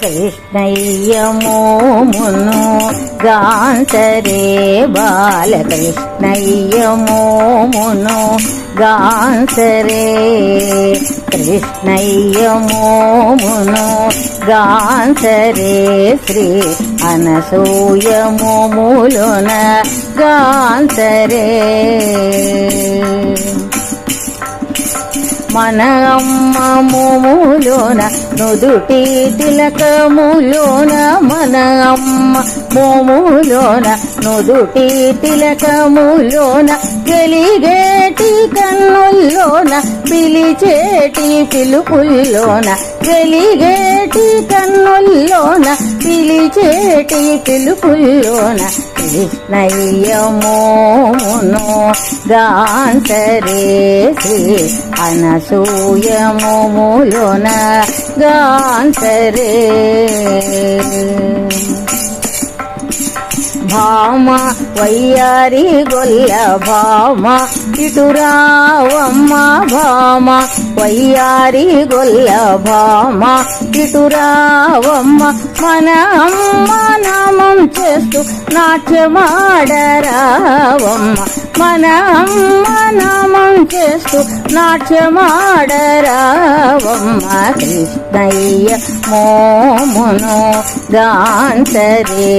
కృష్ణయ్య మోమును గాంసరే బాలకృష్ణయ్య మోమును గాంసరే కృష్ణయ్య మోమును గాంసరే శ్రీ అనసూయ మోములున గాంసరే మన అమ్మ మోములోన నుదుటి తిలకములోన మన అమ్మ మోములోన నుదుటి తిలకములోన వెలిగేటి కన్నుల్లోన పిలిచేటి పిలుపుల్లోన వెలిగేటి కన్నుల్లోన పిలిచేటి పిలుపుల్లోన కృష్ణయ్య మోమును గాంసరే శ్రీ అనసూయ మోములోన గాంసరే భామ వయ్యారి గొల్ల భామ ఇటురావమ్మ భామ వయ్యారి గొల్ల భామ ఇటురావమ్మ మన అమ్మ నామం చేస్తూ నాట్యమాడరావమ్మ మన అమ్మ నామం చేస్తూ నాట్యమాడరావమ్మ కృష్ణయ్య మోమును గాంసరే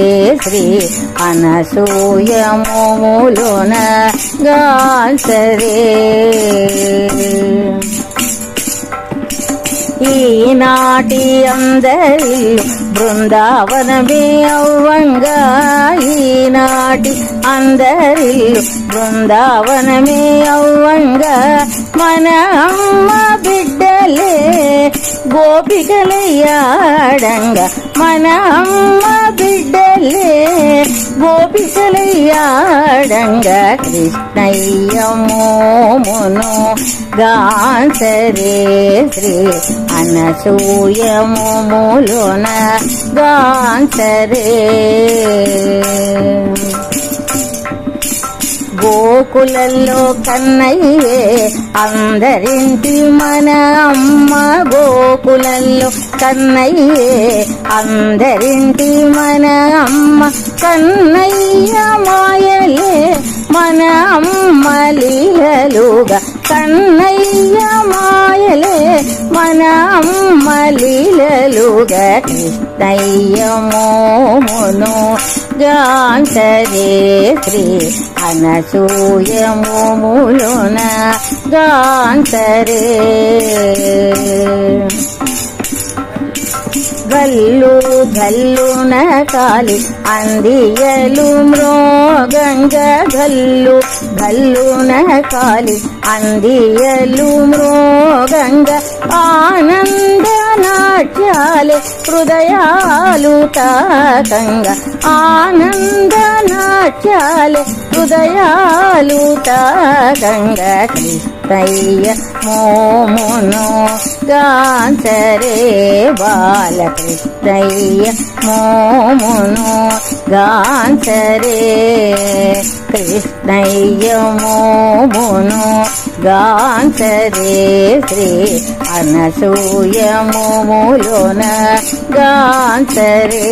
శ్రీ అనసూయ మోములోన గాంసరే ఈనాటి అందరిల్లు బృందావనమే అవ్వంగా ఈనాటి అందరిల్లు బృందావనమే అవ్వంగా మన అమ్మ బిడ్డలే గోపికలయ్యాడంగా మన అమ్మ బిడ్డలే గోపికలయ్యాడంగా కృష్ణయ్య మోమును గాంసరే శ్రీ అనసూయ మోములోన గాంసరే గోకులంలో కన్నయ్యే అందరింటి మన అమ్మ గోకులంలో కన్నయ్యే అందరింటి మన అమ్మ కన్నయ్య మాయలే మన అమ్మ లీలలుగా కన్నయ్య మాయలే మన అమ్మ లీలలుగా కృష్ణయ్య మోమును గాంసరే శ్రీ అనసూయ మోములోన గాంసరే గల్లు గల్లున కాలి అందియలు మృగంగ గల్లు గల్లున కాలి అందియలు మృగంగ ఆనంద నాట్యాలే హృదయాలు తాకంగా ఆనంద నాట్యాలే హృదయాలు తాకంగా కృష్ణయ్య మోమును గాంసరే బాలకృష్ణయ్య మోమును గాంసరే కృష్ణయ్య మోమును గాంసరే శ్రీ అనసూయ మోములోన గాంసరే